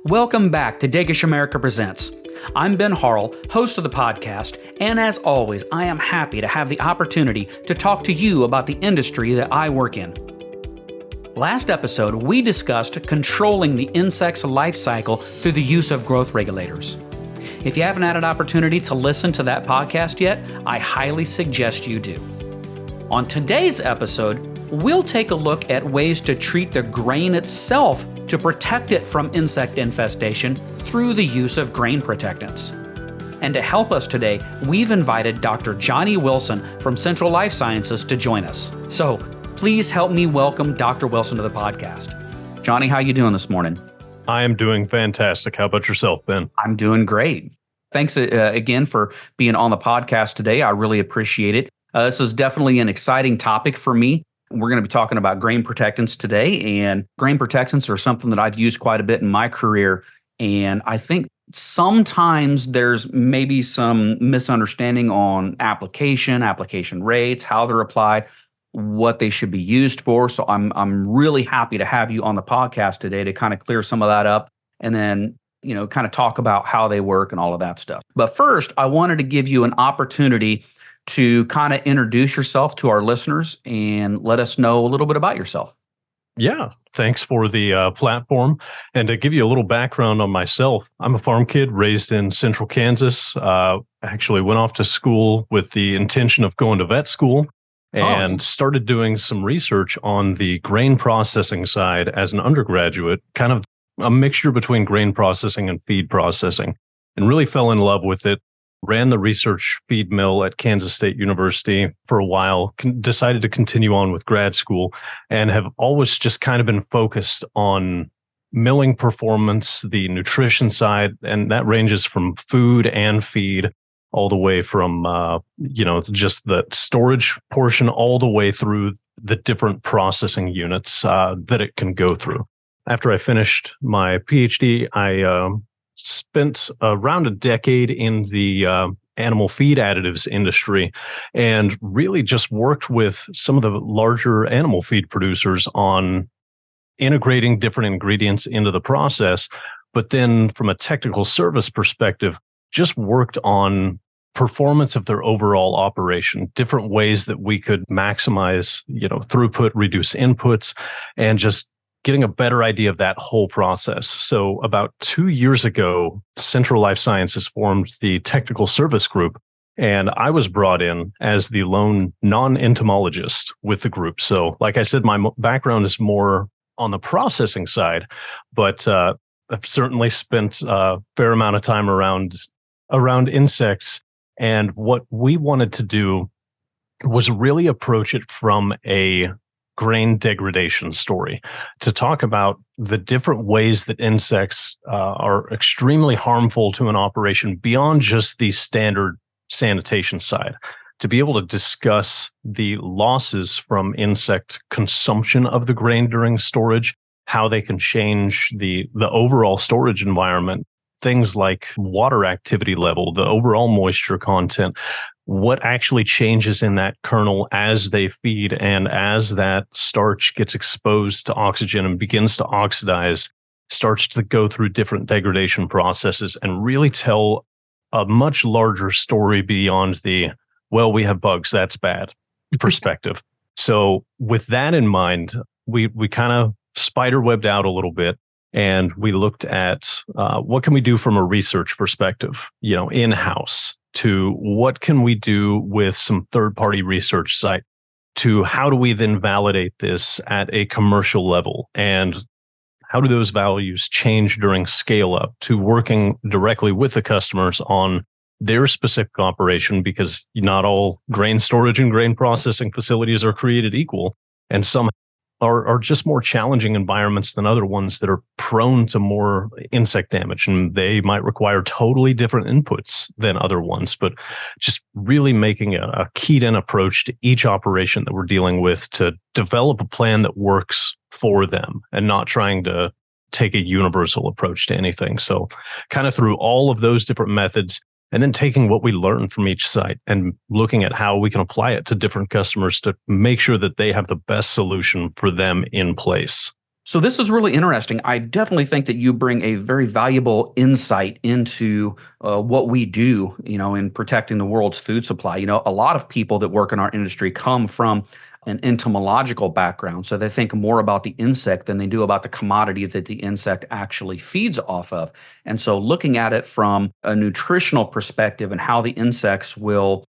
Welcome back to Dagish America Presents. I'm Ben Harrell, host of the podcast, and as always, I am happy to have the opportunity to talk to you about the industry that I work in. Last episode, we discussed controlling the insect's life cycle through the use of growth regulators. If you haven't had an opportunity to listen to that podcast yet, I highly suggest you do. On today's episode, we'll take a look at ways to treat the grain itself to protect it from insect infestation through the use of grain protectants. And to help us today, we've invited Dr. Johnny Wilson from Central Life Sciences to join us. So please help me welcome Dr. Wilson to the podcast. Johnny, how you doing this morning? I am doing fantastic. How about yourself, Ben? I'm doing great. Thanks again for being on the podcast today. I really appreciate it. This is definitely an exciting topic for me. We're going to be talking about grain protectants today, and grain protectants are something that I've used quite a bit in my career. And I think sometimes there's maybe some misunderstanding on application rates, how they're applied, what they should be used for. So I'm really happy to have you on the podcast today to kind of clear some of that up and then, kind of talk about how they work and all of that stuff. But first, I wanted to give you an opportunity to kind of introduce yourself to our listeners and let us know a little bit about yourself. Yeah, thanks for the platform. And to give you a little background on myself, I'm a farm kid raised in central Kansas. Actually went off to school with the intention of going to vet school and started doing some research on the grain processing side as an undergraduate, kind of a mixture between grain processing and feed processing, and really fell in love with it. Ran the research feed mill at Kansas State University for a while, decided to continue on with grad school, and have always just kind of been focused on milling performance, the nutrition side, and that ranges from food and feed all the way from, just the storage portion all the way through the different processing units that it can go through. After I finished my PhD, I spent around a decade in the animal feed additives industry and really just worked with some of the larger animal feed producers on integrating different ingredients into the process. But then from a technical service perspective, just worked on performance of their overall operation, different ways that we could maximize, throughput, reduce inputs, and just getting a better idea of that whole process. So about 2 years ago, Central Life Sciences formed the technical service group, and I was brought in as the lone non-entomologist with the group. So like I said, my background is more on the processing side, but I've certainly spent a fair amount of time around insects. And what we wanted to do was really approach it from a grain degradation story, to talk about the different ways that insects are extremely harmful to an operation beyond just the standard sanitation side, to be able to discuss the losses from insect consumption of the grain during storage, how they can change the overall storage environment, things like water activity level, the overall moisture content, what actually changes in that kernel as they feed and as that starch gets exposed to oxygen and begins to oxidize, starts to go through different degradation processes and really tell a much larger story beyond the, well, we have bugs, that's bad perspective. So with that in mind, we kind of spiderwebbed out a little bit. And we looked at what can we do from a research perspective, in-house, to what can we do with some third-party research site, to how do we then validate this at a commercial level, and how do those values change during scale-up, to working directly with the customers on their specific operation, because not all grain storage and grain processing facilities are created equal, and some are just more challenging environments than other ones that are prone to more insect damage, and they might require totally different inputs than other ones. But just really making a keyed-in approach to each operation that we're dealing with to develop a plan that works for them and not trying to take a universal approach to anything. So kind of through all of those different methods, and then taking what we learn from each site and looking at how we can apply it to different customers to make sure that they have the best solution for them in place. So this is really interesting. I definitely think that you bring a very valuable insight into what we do, in protecting the world's food supply. A lot of people that work in our industry come from an entomological background, so they think more about the insect than they do about the commodity that the insect actually feeds off of. And so looking at it from a nutritional perspective and how the insects will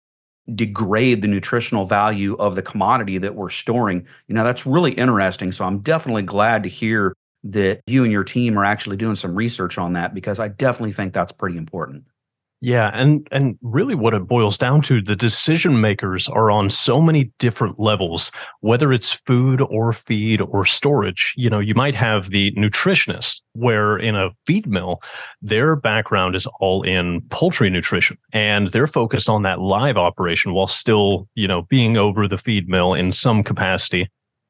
degrade the nutritional value of the commodity that we're storing. That's really interesting. So I'm definitely glad to hear that you and your team are actually doing some research on that because I definitely think that's pretty important. Yeah, and really what it boils down to, the decision makers are on so many different levels, whether it's food or feed or storage. You might have the nutritionist, where in a feed mill, their background is all in poultry nutrition, and they're focused on that live operation while still, being over the feed mill in some capacity.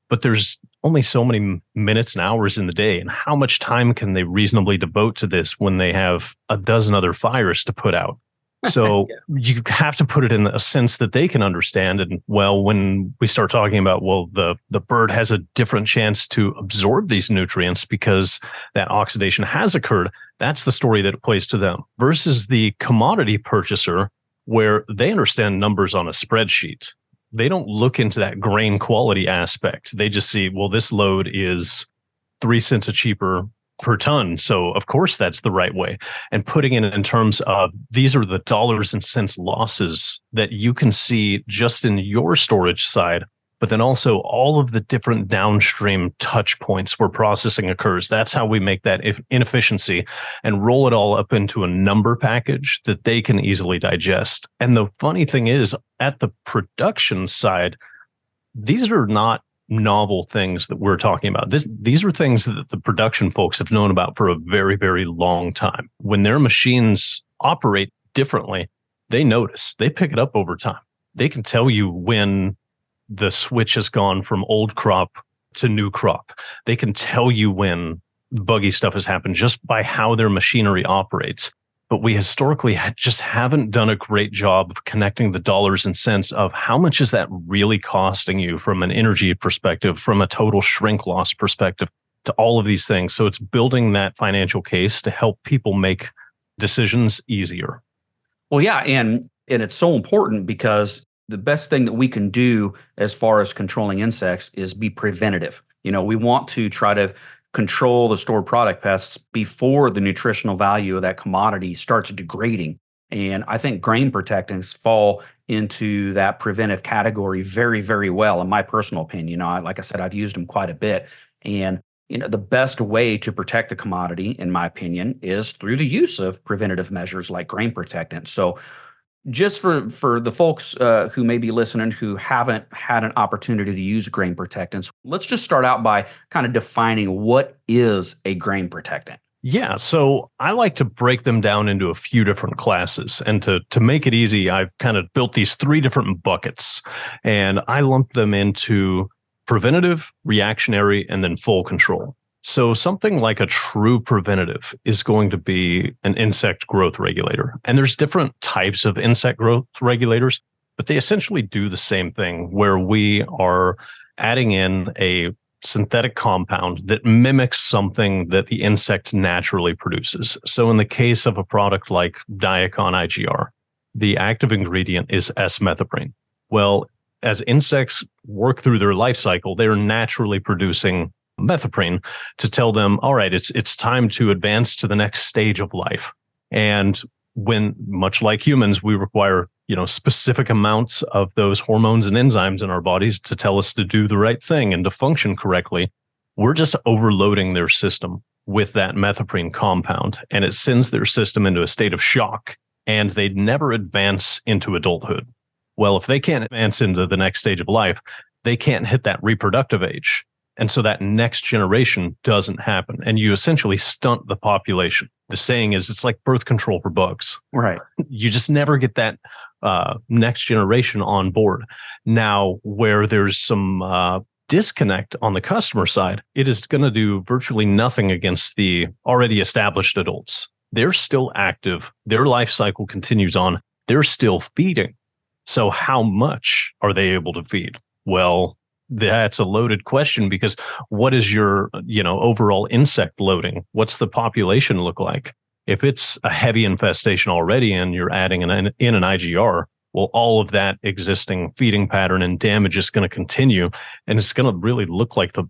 But there's only so many minutes and hours in the day, and how much time can they reasonably devote to this when they have a dozen other fires to put out? So Yeah. you have to put it in a sense that they can understand. And well, when we start talking about, well, the bird has a different chance to absorb these nutrients because that oxidation has occurred, that's the story that it plays to them versus the commodity purchaser, where they understand numbers on a spreadsheet. They don't look into that grain quality aspect. They just see, well, this load is 3 cents cheaper per ton. So of course that's the right way. And putting it in terms of these are the dollars and cents losses that you can see just in your storage side, but then also all of the different downstream touch points where processing occurs. That's how we make that inefficiency and roll it all up into a number package that they can easily digest. And the funny thing is, at the production side, these are not novel things that we're talking about. These are things that the production folks have known about for a very, very long time. When their machines operate differently, they notice, they pick it up over time. They can tell you when the switch has gone from old crop to new crop. They can tell you when buggy stuff has happened just by how their machinery operates. But we historically just haven't done a great job of connecting the dollars and cents of how much is that really costing you from an energy perspective, from a total shrink loss perspective, to all of these things. So it's building that financial case to help people make decisions easier. Well, yeah, and it's so important because the best thing that we can do as far as controlling insects is be preventative. We want to try to control the stored product pests before the nutritional value of that commodity starts degrading. And I think grain protectants fall into that preventive category very, very well, in my personal opinion. Like I said, I've used them quite a bit. And the best way to protect the commodity, in my opinion, is through the use of preventative measures like grain protectant. So just for the folks who may be listening who haven't had an opportunity to use grain protectants, let's just start out by kind of defining what is a grain protectant. Yeah, so I like to break them down into a few different classes. And to make it easy, I've kind of built these 3 different buckets, and I lump them into preventative, reactionary, and then full control. So something like a true preventative is going to be an insect growth regulator. And there's different types of insect growth regulators, but they essentially do the same thing, where we are adding in a synthetic compound that mimics something that the insect naturally produces. So in the case of a product like Diacon IGR, the active ingredient is S-methoprene. Well, as insects work through their life cycle, they're naturally producing methoprene to tell them, all right, it's time to advance to the next stage of life. And when, much like humans, we require specific amounts of those hormones and enzymes in our bodies to tell us to do the right thing and to function correctly, we're just overloading their system with that methoprene compound, and it sends their system into a state of shock, and they never advance into adulthood. Well, if they can't advance into the next stage of life, they can't hit that reproductive age. And so that next generation doesn't happen. And you essentially stunt the population. The saying is, it's like birth control for bugs. Right. You just never get that next generation on board. Now, where there's some disconnect on the customer side, it is going to do virtually nothing against the already established adults. They're still active. Their life cycle continues on. They're still feeding. So how much are they able to feed? Well, that's a loaded question, because what is your, overall insect loading? What's the population look like? If it's a heavy infestation already and you're adding an IGR, well, all of that existing feeding pattern and damage is going to continue, and it's going to really look like the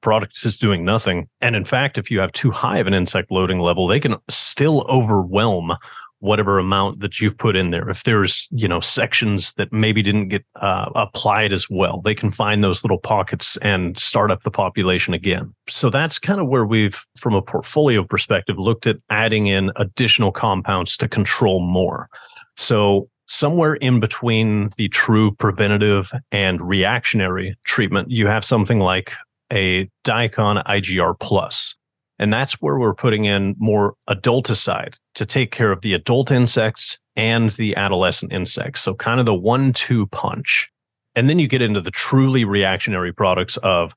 product is doing nothing. And in fact, if you have too high of an insect loading level, they can still overwhelm whatever amount that you've put in there. If there's, sections that maybe didn't get applied as well, they can find those little pockets and start up the population again. So that's kind of where we've, from a portfolio perspective, looked at adding in additional compounds to control more. So somewhere in between the true preventative and reactionary treatment, you have something like a Dicon IGR plus. And that's where we're putting in more adulticide to take care of the adult insects and the adolescent insects. So kind of the 1-2 punch. And then you get into the truly reactionary products of,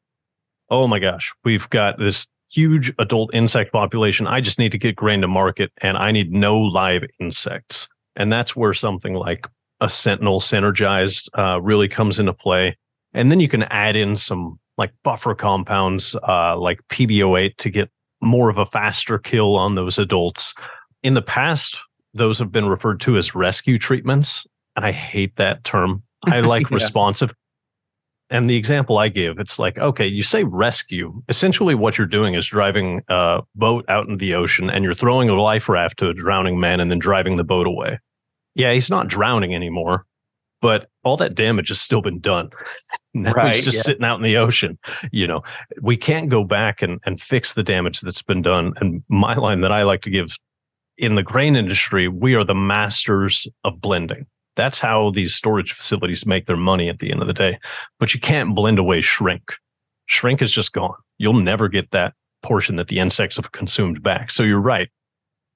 oh my gosh, we've got this huge adult insect population. I just need to get grain to market and I need no live insects. And that's where something like a Sentinel synergized really comes into play. And then you can add in some like buffer compounds like PBO8 to get more of a faster kill on those adults. In the past, those have been referred to as rescue treatments, and I hate that term. I like responsive. And the example I give, it's like, okay, you say rescue. Essentially what you're doing is driving a boat out in the ocean and you're throwing a life raft to a drowning man and then driving the boat away. Yeah, he's not drowning anymore, but all that damage has still been done. Now he's just sitting out in the ocean. We can't go back and fix the damage that's been done. And my line that I like to give in the grain industry, we are the masters of blending. That's how these storage facilities make their money at the end of the day. But you can't blend away shrink. Shrink is just gone. You'll never get that portion that the insects have consumed back. So you're right.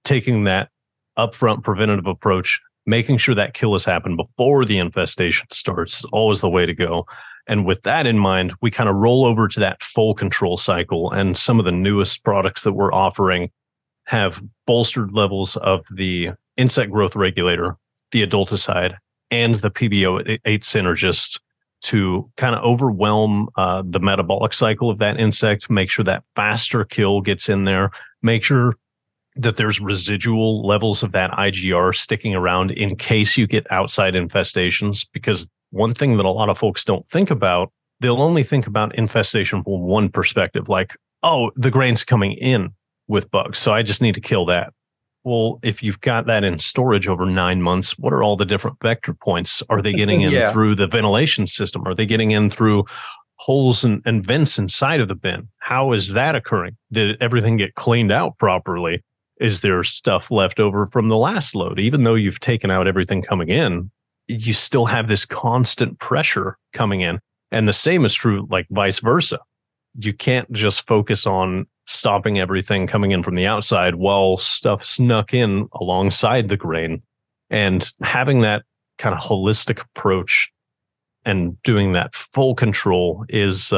Taking that upfront preventative approach, making sure that kill has happened before the infestation starts is always the way to go. And with that in mind, we kind of roll over to that full control cycle. And some of the newest products that we're offering have bolstered levels of the insect growth regulator, the adulticide, and the PBO8 synergist to kind of overwhelm the metabolic cycle of that insect, make sure that faster kill gets in there, make sure that there's residual levels of that IGR sticking around in case you get outside infestations. Because one thing that a lot of folks don't think about, they'll only think about infestation from one perspective, like, oh, the grain's coming in with bugs, so I just need to kill that. Well, if you've got that in storage over 9 months, what are all the different vector points? Are they getting in through the ventilation system? Are they getting in through holes and vents inside of the bin? How is that occurring? Did everything get cleaned out properly? Is there stuff left over from the last load? Even though you've taken out everything coming in, you still have this constant pressure coming in. And the same is true, like vice versa. You can't just focus on stopping everything coming in from the outside while stuff snuck in alongside the grain. And having that kind of holistic approach and doing that full control is,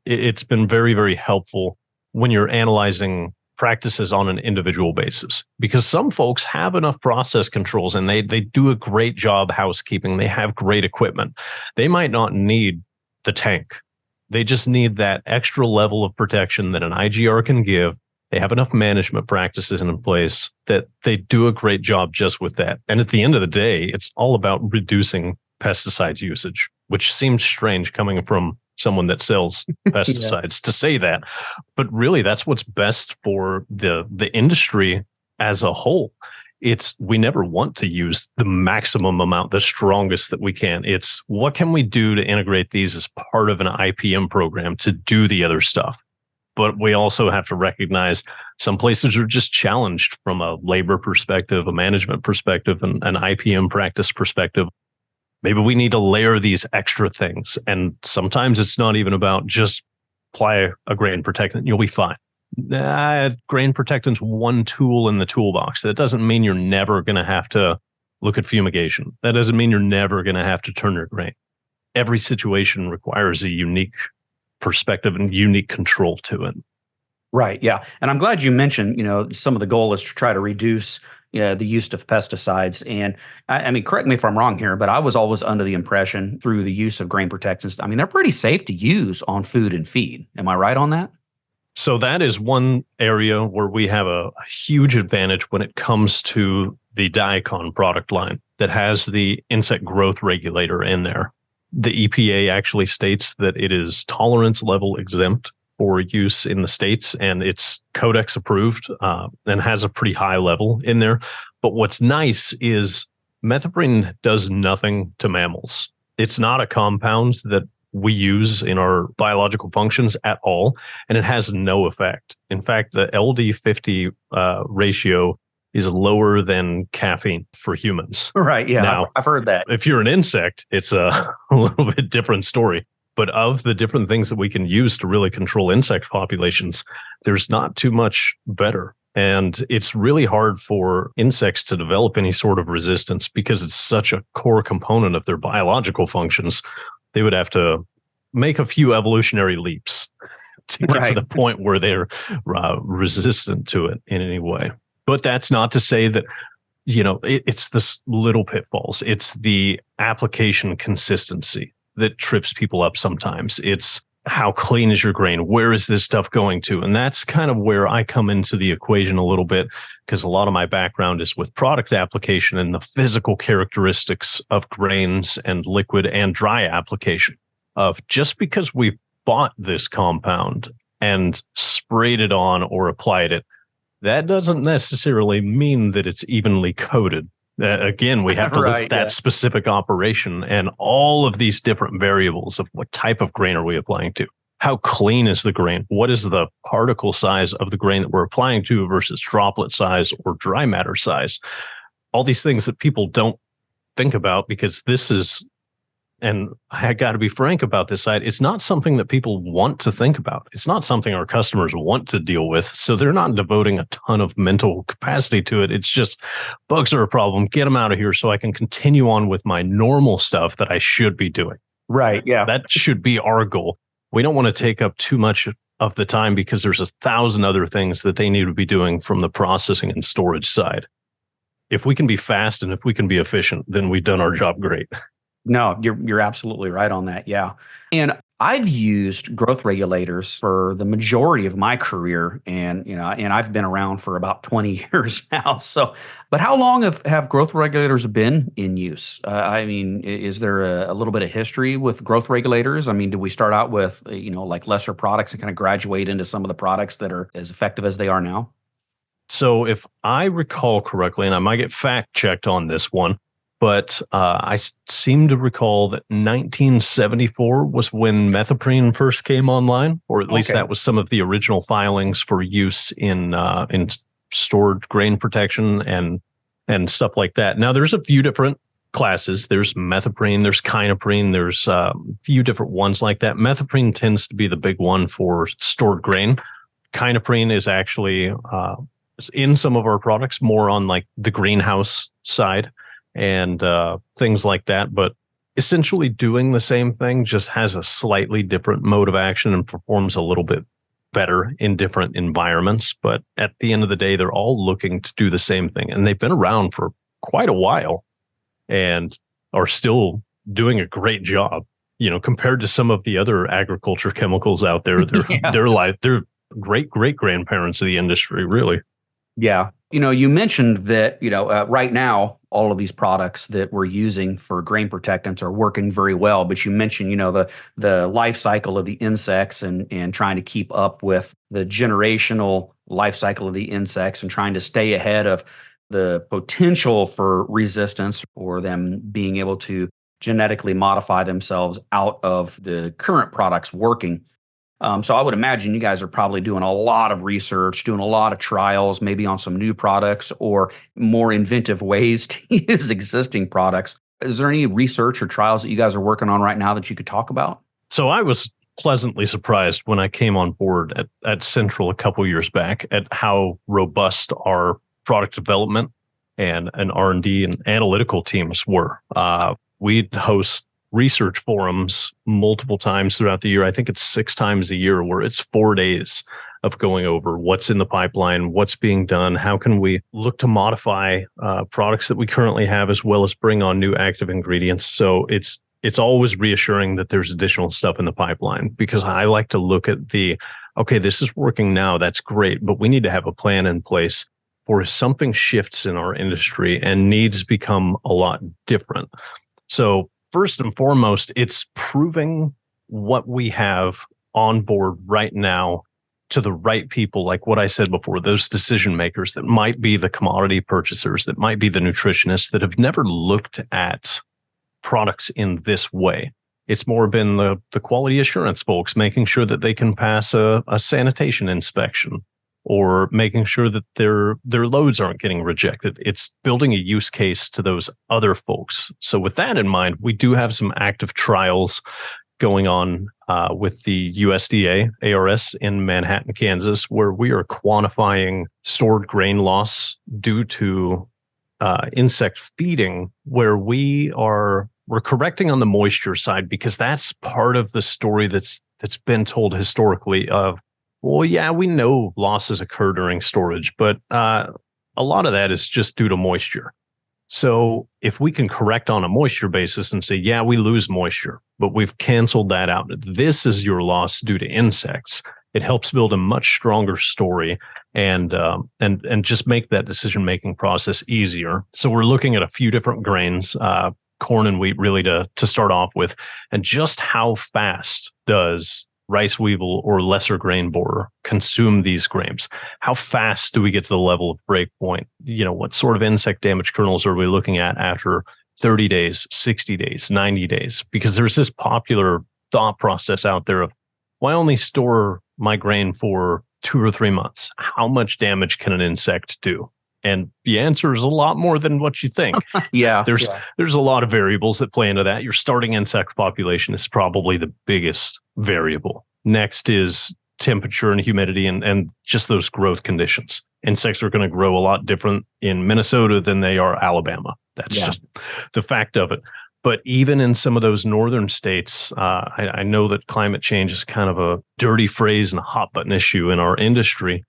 it's been very, very helpful when you're analyzing practices on an individual basis, because some folks have enough process controls and they do a great job housekeeping. They have great equipment. They might not need the tank. They just need that extra level of protection that an IGR can give. They have enough management practices in place that they do a great job just with that. And at the end of the day, it's all about reducing pesticides usage, which seems strange coming from someone that sells pesticides to say that. But really, that's what's best for the industry as a whole. We never want to use the maximum amount, the strongest that we can. It's what can we do to integrate these as part of an IPM program to do the other stuff. But we also have to recognize some places are just challenged from a labor perspective, a management perspective, and an IPM practice perspective. Maybe we need to layer these extra things. And sometimes it's not even about just apply a grain protectant, you'll be fine. Grain protectant's one tool in the toolbox. That doesn't mean you're never going to have to look at fumigation. That doesn't mean you're never going to have to turn your grain. Every situation requires a unique perspective and unique control to it. Right. Yeah. And I'm glad you mentioned, some of the goal is to try to reduce the use of pesticides. And I mean, correct me if I'm wrong here, but I was always under the impression through the use of grain protectants, I mean, they're pretty safe to use on food and feed. Am I right on that? So that is one area where we have a huge advantage when it comes to the Diacon product line that has the insect growth regulator in there. The EPA actually states that it is tolerance level exempt for use in the states, and it's Codex approved and has a pretty high level in there. But what's nice is methoprene does nothing to mammals. It's not a compound that we use in our biological functions at all, and it has no effect. In fact, the LD50 ratio is lower than caffeine for humans. Right. Yeah. Now, I've heard that. if you're an insect, it's a little bit different story. But of the different things that we can use to really control insect populations, there's not too much better. And it's really hard for insects to develop any sort of resistance because it's such a core component of their biological functions. They would have to make a few evolutionary leaps to get to the point where they're resistant to it in any way. But that's not to say that, it's this little pitfalls. It's the application consistency that trips people up sometimes. It's how clean is your grain? Where is this stuff going to? And that's kind of where I come into the equation a little bit, because a lot of my background is with product application and the physical characteristics of grains and liquid and dry application of just because we've bought this compound and sprayed it on or applied it, that doesn't necessarily mean that it's evenly coated. Again, we have to look at that specific operation and all of these different variables of what type of grain are we applying to? How clean is the grain? What is the particle size of the grain that we're applying to versus droplet size or dry matter size? All these things that people don't think about, because this is, and I got to be frank about this side, it's not something that people want to think about. It's not something our customers want to deal with. So they're not devoting a ton of mental capacity to it. It's just bugs are a problem. Get them out of here so I can continue on with my normal stuff that I should be doing. Right. Yeah. That should be our goal. We don't want to take up too much of the time because there's 1,000 other things that they need to be doing from the processing and storage side. If we can be fast and if we can be efficient, then we've done our job great. No, you're absolutely right on that. Yeah. And I've used growth regulators for the majority of my career, and I've been around for about 20 years now. So, but how long have growth regulators been in use? I mean, is there a little bit of history with growth regulators? I mean, did we start out with like lesser products and kind of graduate into some of the products that are as effective as they are now? So, if I recall correctly, and I might get fact checked on this one, but I seem to recall that 1974 was when methoprene first came online, or at least that was some of the original filings for use in stored grain protection and stuff like that. Now, there's a few different classes. There's methoprene, there's kynoprene, there's a few different ones like that. Methoprene tends to be the big one for stored grain. Kynoprene is actually in some of our products, more on like the greenhouse side and things like that, but essentially doing the same thing, just has a slightly different mode of action and performs a little bit better in different environments. But at the end of the day, they're all looking to do the same thing, and they've been around for quite a while and are still doing a great job. Compared to some of the other agriculture chemicals out there, they're great grandparents of the industry, really. Yeah. You mentioned that, right now, all of these products that we're using for grain protectants are working very well. But you mentioned, the life cycle of the insects and trying to keep up with the generational life cycle of the insects and trying to stay ahead of the potential for resistance or them being able to genetically modify themselves out of the current products working. So I would imagine you guys are probably doing a lot of research, doing a lot of trials, maybe on some new products or more inventive ways to use existing products. Is there any research or trials that you guys are working on right now that you could talk about? So I was pleasantly surprised when I came on board at Central a couple years back at how robust our product development and R&D and analytical teams were. We'd host research forums multiple times throughout the year. I think it's 6 times a year where it's 4 days of going over what's in the pipeline, what's being done, how can we look to modify products that we currently have, as well as bring on new active ingredients. So it's always reassuring that there's additional stuff in the pipeline, because I like to look at okay, this is working now, that's great, but we need to have a plan in place for if something shifts in our industry and needs become a lot different. So first and foremost, it's proving what we have on board right now to the right people, like what I said before, those decision makers that might be the commodity purchasers, that might be the nutritionists that have never looked at products in this way. It's more been the quality assurance folks making sure that they can pass a sanitation inspection, or making sure that their loads aren't getting rejected. It's building a use case to those other folks. So with that in mind, we do have some active trials going on with the USDA ARS in Manhattan, Kansas, where we are quantifying stored grain loss due to insect feeding, where we're correcting on the moisture side, because that's part of the story that's been told historically of, well, yeah, we know losses occur during storage, but a lot of that is just due to moisture. So if we can correct on a moisture basis and say, yeah, we lose moisture, but we've canceled that out, this is your loss due to insects, it helps build a much stronger story and just make that decision-making process easier. So we're looking at a few different grains, corn and wheat really to start off with, and just how fast does rice weevil or lesser grain borer consume these grains? How fast do we get to the level of breakpoint? What sort of insect damage kernels are we looking at after 30 days, 60 days, 90 days? Because there's this popular thought process out there of, why only store my grain for 2 or 3 months? How much damage can an insect do? And the answer is a lot more than what you think. There's a lot of variables that play into that. Your starting insect population is probably the biggest variable. Next is temperature and humidity and just those growth conditions. Insects are going to grow a lot different in Minnesota than they are Alabama. That's just the fact of it. But even in some of those northern states, I know that climate change is kind of a dirty phrase and a hot button issue in our industry.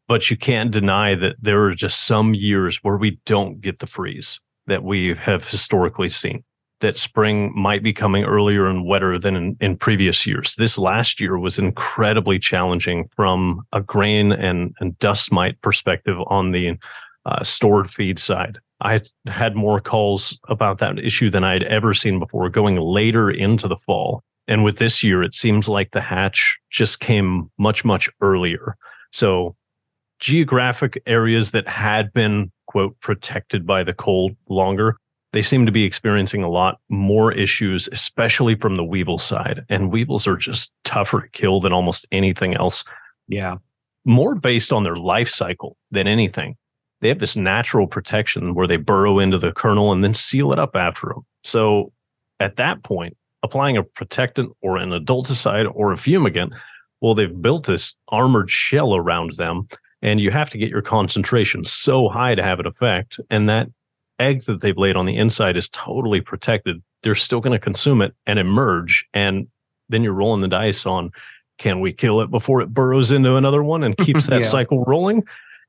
But you can't deny that there are just some years where we don't get the freeze that we have historically seen, that spring might be coming earlier and wetter than in previous years. This last year was incredibly challenging from a grain and dust mite perspective on the stored feed side. I had more calls about that issue than I'd ever seen before, going later into the fall. And with this year, it seems like the hatch just came much, much earlier. So geographic areas that had been, quote, protected by the cold longer, they seem to be experiencing a lot more issues, especially from the weevil side. And weevils are just tougher to kill than almost anything else. Yeah. More based on their life cycle than anything. They have this natural protection where they burrow into the kernel and then seal it up after them. So at that point, applying a protectant or an adulticide or a fumigant, well, they've built this armored shell around them. And you have to get your concentration so high to have an effect. And that egg that they've laid on the inside is totally protected. They're still going to consume it and emerge. And then you're rolling the dice on, can we kill it before it burrows into another one and keeps that cycle rolling?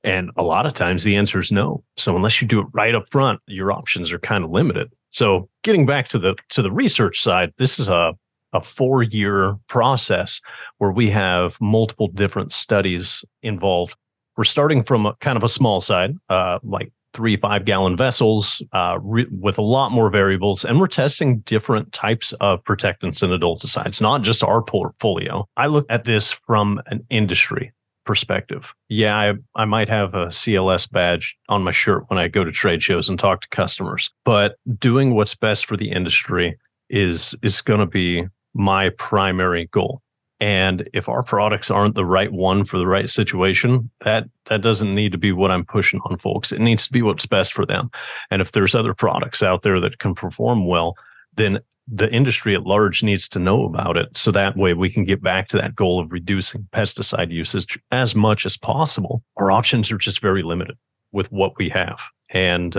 And a lot of times the answer is no. So unless you do it right up front, your options are kind of limited. So getting back to the research side, this is a 4-year process where we have multiple different studies involved. We're starting from kind of a small side, like 3-5 gallon vessels with a lot more variables. And we're testing different types of protectants and adulticides, not just our portfolio. I look at this from an industry perspective. Yeah, I might have a CLS badge on my shirt when I go to trade shows and talk to customers, but doing what's best for the industry is going to be my primary goal. And if our products aren't the right one for the right situation, that doesn't need to be what I'm pushing on folks. It needs to be what's best for them. And if there's other products out there that can perform well, then the industry at large needs to know about it. So that way we can get back to that goal of reducing pesticide usage as much as possible. Our options are just very limited with what we have. And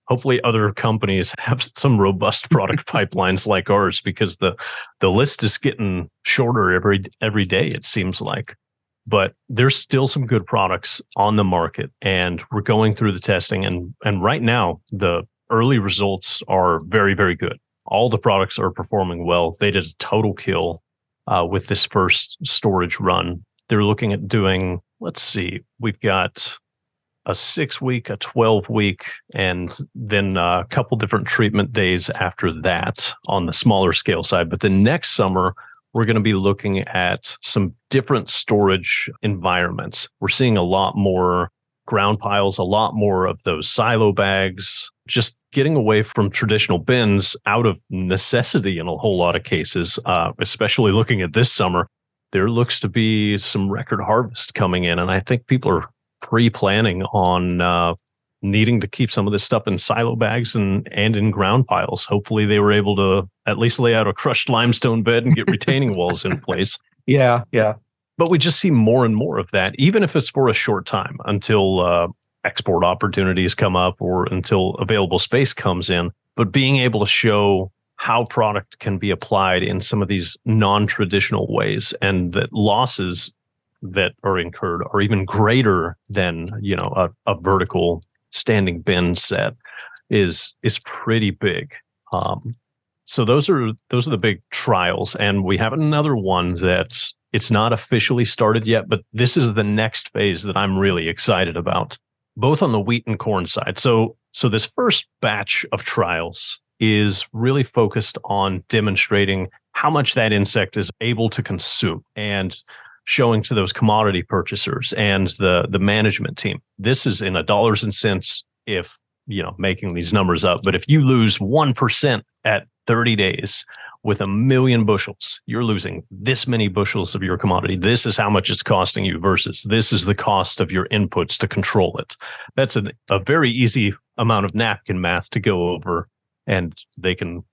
hopefully other companies have some robust product pipelines like ours, because the list is getting shorter every day, it seems like. but there's still some good products on the market, and we're going through the testing. And right now, the early results are very, very good. All the products are performing well. They did a total kill with this first storage run. They're looking at doing, let's see, we've got a 6-week, a 12-week, and then a couple different treatment days after that on the smaller scale side. But then next summer, we're going to be looking at some different storage environments. We're seeing a lot more ground piles, a lot more of those silo bags, just getting away from traditional bins out of necessity in a whole lot of cases, especially looking at this summer. There looks to be some record harvest coming in, and I think people are pre-planning on needing to keep some of this stuff in silo bags and in ground piles. Hopefully they were able to at least lay out a crushed limestone bed and get retaining walls in place. Yeah. But we just see more and more of that, even if it's for a short time until export opportunities come up or until available space comes in. But being able to show how product can be applied in some of these non-traditional ways, and that losses that are incurred are even greater than, a vertical standing bin set is pretty big. So those are the big trials, and we have another one that's it's not officially started yet, but this is the next phase that I'm really excited about, both on the wheat and corn side. So this first batch of trials is really focused on demonstrating how much that insect is able to consume and showing to those commodity purchasers and the management team. This is in a dollars and cents, if making these numbers up, but if you lose 1% at 30 days with 1 million bushels, you're losing this many bushels of your commodity. This is how much it's costing you versus this is the cost of your inputs to control it. That's a very easy amount of napkin math to go over, and they can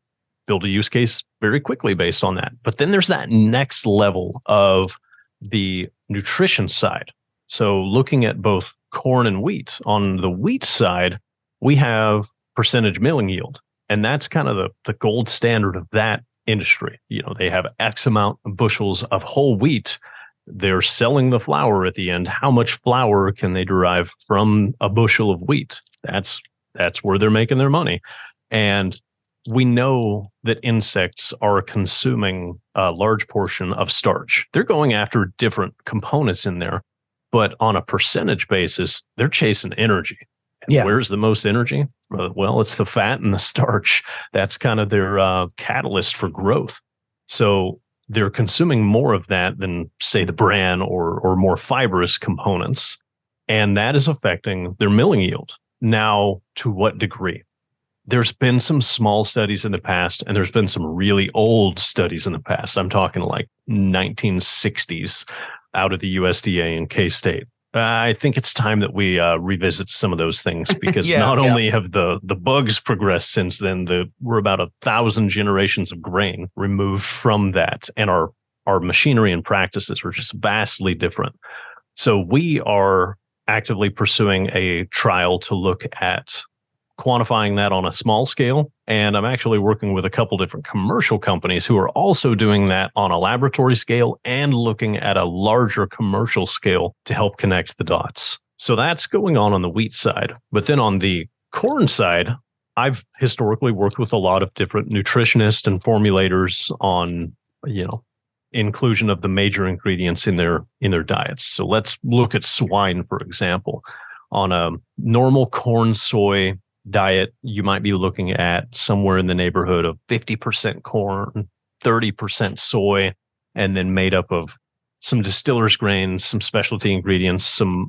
build a use case very quickly based on that. But then there's that next level of the nutrition side. So looking at both corn and wheat, on the wheat side, we have percentage milling yield. And that's kind of the gold standard of that industry. They have X amount of bushels of whole wheat. They're selling the flour at the end. How much flour can they derive from a bushel of wheat? That's where they're making their money. And we know that insects are consuming a large portion of starch. They're going after different components in there, but on a percentage basis, they're chasing energy. And where's the most energy? Well, it's the fat and the starch. That's kind of their catalyst for growth. So they're consuming more of that than, say, the bran or more fibrous components. And that is affecting their milling yield. Now, to what degree? There's been some small studies in the past, and there's been some really old studies in the past. I'm talking like 1960s out of the USDA and K-State. I think it's time that we revisit some of those things, because not only have the bugs progressed since then, we're about 1,000 generations of grain removed from that, and our machinery and practices are just vastly different. So we are actively pursuing a trial to look at quantifying that on a small scale. And I'm actually working with a couple different commercial companies who are also doing that on a laboratory scale and looking at a larger commercial scale to help connect the dots. So that's going on the wheat side. But then on the corn side, I've historically worked with a lot of different nutritionists and formulators on, inclusion of the major ingredients in their diets. So let's look at swine, for example. On a normal corn soy diet, you might be looking at somewhere in the neighborhood of 50% corn, 30% soy, and then made up of some distillers grains, some specialty ingredients, some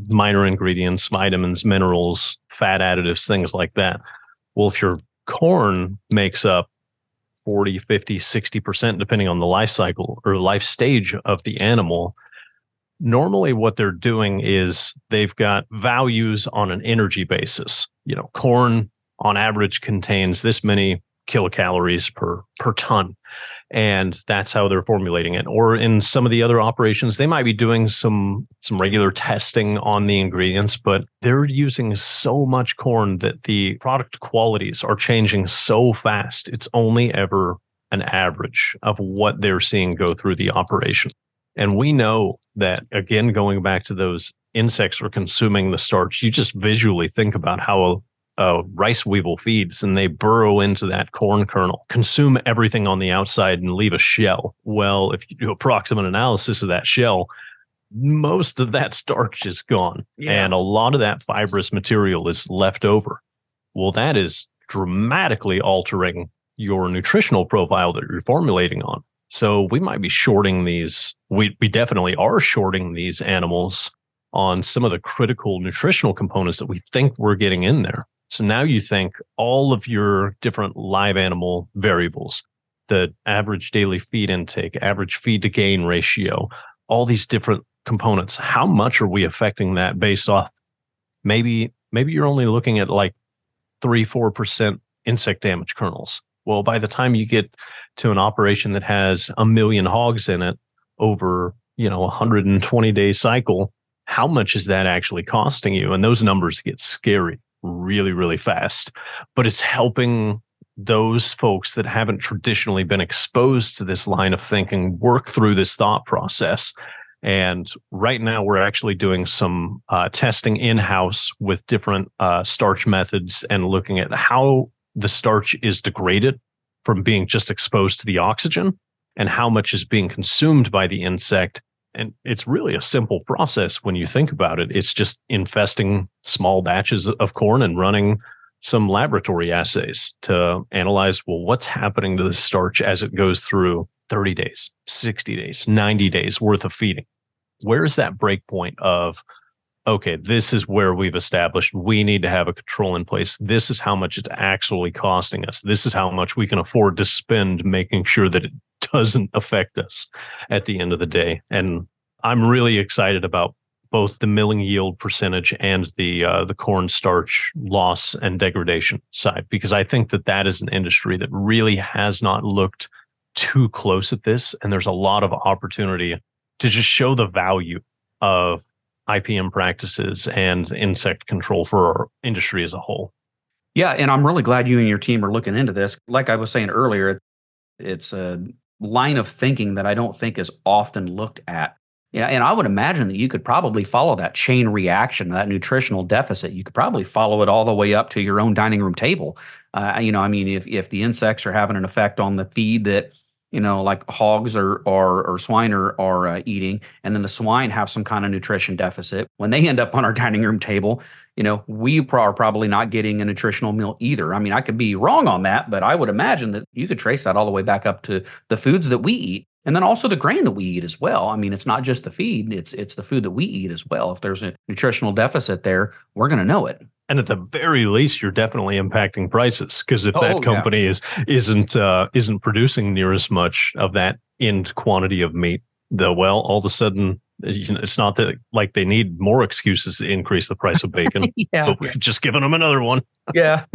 minor ingredients, vitamins, minerals, fat additives, things like that. Well, if your corn makes up 40, 50, 60%, depending on the life cycle or life stage of the animal, normally what they're doing is they've got values on an energy basis. Corn on average contains this many kilocalories per ton, and that's how they're formulating it. Or in some of the other operations, they might be doing some regular testing on the ingredients, but they're using so much corn that the product qualities are changing so fast. It's only ever an average of what they're seeing go through the operation. And we know that, again, going back to those insects are consuming the starch, you just visually think about how a rice weevil feeds, and they burrow into that corn kernel, consume everything on the outside and leave a shell. Well, if you do approximate analysis of that shell, most of that starch is gone. Yeah. And a lot of that fibrous material is left over. Well, that is dramatically altering your nutritional profile that you're formulating on. So we might be shorting these. We definitely are shorting these animals on some of the critical nutritional components that we think we're getting in there. So now you think all of your different live animal variables, the average daily feed intake, average feed to gain ratio, all these different components, how much are we affecting that based off? Maybe you're only looking at like 3-4% insect damage kernels. Well, by the time you get to an operation that has 1 million hogs in it over, 120-day cycle, how much is that actually costing you? And those numbers get scary really, really fast. But it's helping those folks that haven't traditionally been exposed to this line of thinking work through this thought process. And right now, we're actually doing some testing in-house with different starch methods and looking at how the starch is degraded from being just exposed to the oxygen and how much is being consumed by the insect. And it's really a simple process when you think about it. It's just infesting small batches of corn and running some laboratory assays to analyze, well, what's happening to the starch as it goes through 30 days, 60 days, 90 days worth of feeding. Where is that break point of, okay, this is where we've established we need to have a control in place. This is how much it's actually costing us. This is how much we can afford to spend making sure that it doesn't affect us at the end of the day. And I'm really excited about both the milling yield percentage and the corn starch loss and degradation side, because I think that is an industry that really has not looked too close at this. And there's a lot of opportunity to just show the value of IPM practices and insect control for our industry as a whole. Yeah, and I'm really glad you and your team are looking into this. Like I was saying earlier, it's a line of thinking that I don't think is often looked at. Yeah, and I would imagine that you could probably follow that chain reaction, that nutritional deficit. You could probably follow it all the way up to your own dining room table. If the insects are having an effect on the feed that like hogs or swine are eating, and then the swine have some kind of nutrition deficit. When they end up on our dining room table, we are probably not getting a nutritional meal either. I mean, I could be wrong on that, but I would imagine that you could trace that all the way back up to the foods that we eat, and then also the grain that we eat as well. I mean, it's not just the feed; it's the food that we eat as well. If there's a nutritional deficit there, we're going to know it. And at the very least, you're definitely impacting prices, because if that company isn't producing near as much of that end quantity of meat, all of a sudden, it's not that like they need more excuses to increase the price of bacon. But we've just given them another one. Yeah.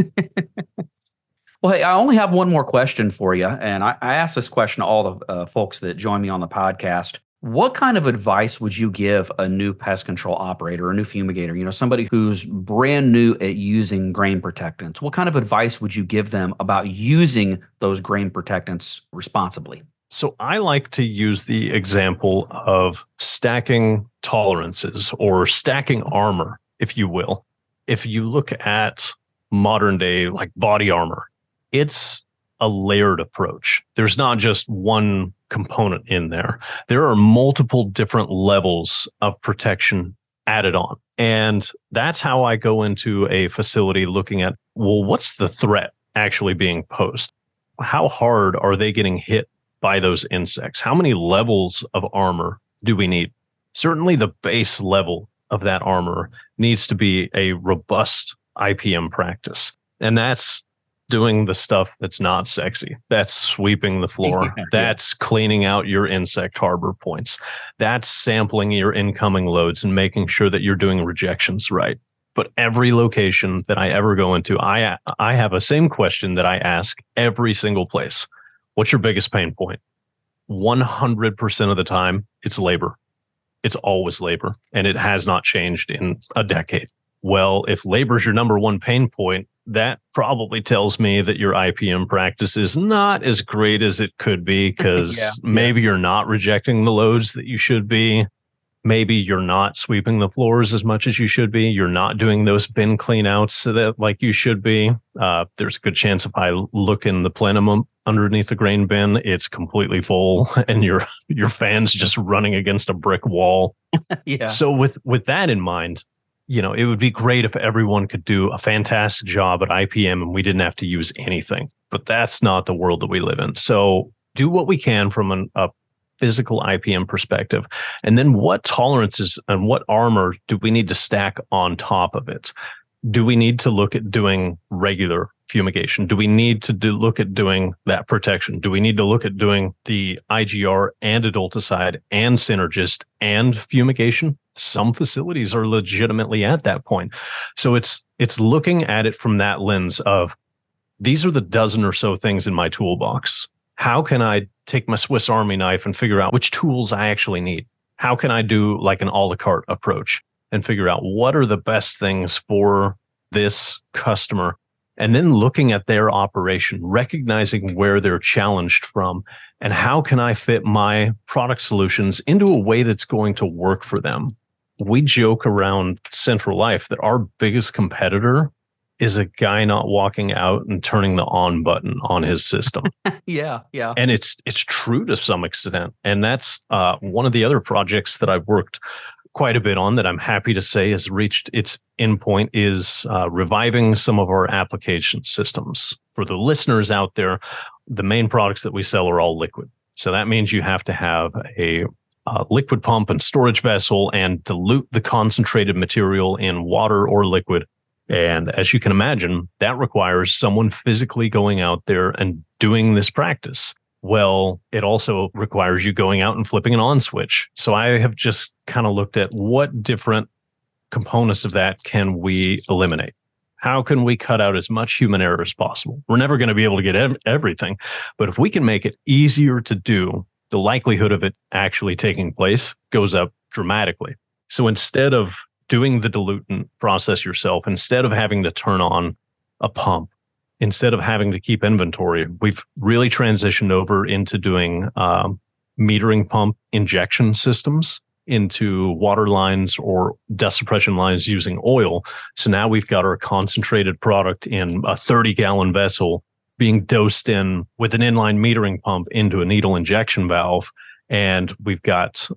Well, hey, I only have one more question for you, and I ask this question to all the folks that join me on the podcast. What kind of advice would you give a new pest control operator, a new fumigator, somebody who's brand new at using grain protectants? What kind of advice would you give them about using those grain protectants responsibly? So I like to use the example of stacking tolerances or stacking armor, if you will. If you look at modern day, like body armor, it's a layered approach. There's not just one component in there. There are multiple different levels of protection added on. And that's how I go into a facility looking at, well, what's the threat actually being posed? How hard are they getting hit by those insects? How many levels of armor do we need? Certainly the base level of that armor needs to be a robust IPM practice. And that's doing the stuff that's not sexy. That's sweeping the floor. That's cleaning out your insect harbor points. That's sampling your incoming loads and making sure that you're doing rejections right. But every location that I ever go into, I have a same question that I ask every single place. What's your biggest pain point? 100% of the time, it's labor. It's always labor, and it has not changed in a decade. Well, if labor is your number one pain point, that probably tells me that your IPM practice is not as great as it could be, because maybe you're not rejecting the loads that you should be. Maybe you're not sweeping the floors as much as you should be. You're not doing those bin clean outs that like you should be. There's a good chance if I look in the plenum underneath the grain bin, it's completely full and your fan's just running against a brick wall. So with that in mind, it would be great if everyone could do a fantastic job at IPM and we didn't have to use anything. But that's not the world that we live in. So do what we can from a physical IPM perspective. And then what tolerances and what armor do we need to stack on top of it? Do we need to look at doing regular fumigation? Do we need to look at doing that protection? Do we need to look at doing the IGR and adulticide and synergist and fumigation? Some facilities are legitimately at that point. So it's looking at it from that lens of, these are the dozen or so things in my toolbox. How can I take my Swiss Army knife and figure out which tools I actually need? How can I do like an a la carte approach and figure out what are the best things for this customer? And then looking at their operation, recognizing where they're challenged from, and how can I fit my product solutions into a way that's going to work for them? We joke around Central Life that our biggest competitor is a guy not walking out and turning the on button on his system. Yeah. And it's true to some extent. And that's one of the other projects that I've worked quite a bit on that I'm happy to say has reached its endpoint is reviving some of our application systems. For the listeners out there, the main products that we sell are all liquid. So that means you have to have a liquid pump and storage vessel and dilute the concentrated material in water or liquid. And as you can imagine, that requires someone physically going out there and doing this practice. Well, it also requires you going out and flipping an on switch. So I have just kind of looked at what different components of that can we eliminate? How can we cut out as much human error as possible? We're never going to be able to get everything, but if we can make it easier to do, the likelihood of it actually taking place goes up dramatically. So instead of doing the dilutant process yourself, instead of having to turn on a pump, instead of having to keep inventory, we've really transitioned over into doing metering pump injection systems into water lines or dust suppression lines using oil. So now we've got our concentrated product in a 30-gallon vessel being dosed in with an inline metering pump into a needle injection valve. And we've got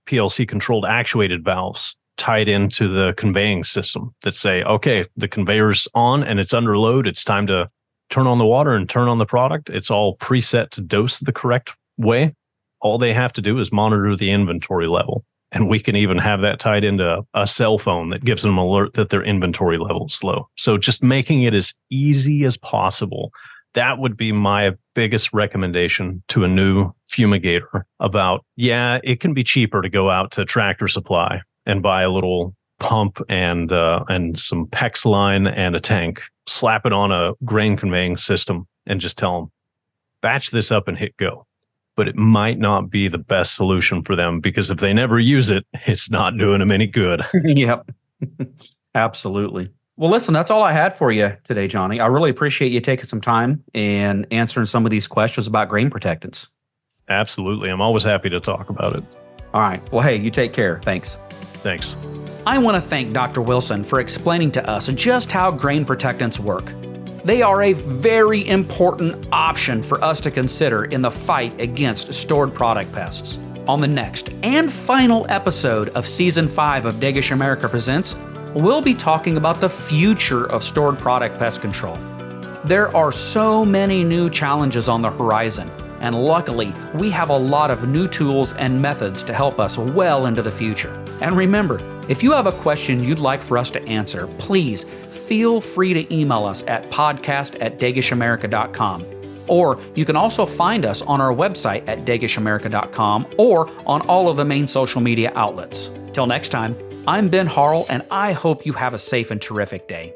PLC controlled actuated valves tied into the conveying system that say, okay, the conveyor's on and it's under load. It's time to turn on the water and turn on the product. It's all preset to dose the correct way. All they have to do is monitor the inventory level. And we can even have that tied into a cell phone that gives them an alert that their inventory level is low. So just making it as easy as possible. That would be my biggest recommendation to a new fumigator about, it can be cheaper to go out to Tractor Supply and buy a little pump and some PEX line and a tank, slap it on a grain conveying system and just tell them, batch this up and hit go. But it might not be the best solution for them, because if they never use it, it's not doing them any good. Yep, absolutely. Well, listen, that's all I had for you today, Johnny. I really appreciate you taking some time and answering some of these questions about grain protectants. Absolutely. I'm always happy to talk about it. All right. Well, hey, you take care. Thanks. Thanks. I want to thank Dr. Wilson for explaining to us just how grain protectants work. They are a very important option for us to consider in the fight against stored product pests. On the next and final episode of Season 5 of Dagish America Presents, we'll be talking about the future of stored product pest control. There are so many new challenges on the horizon, and luckily, we have a lot of new tools and methods to help us well into the future. And remember, if you have a question you'd like for us to answer, please feel free to email us at podcast@dagishamerica.com. Or you can also find us on our website at dagishamerica.com or on all of the main social media outlets. Till next time, I'm Ben Harrell, and I hope you have a safe and terrific day.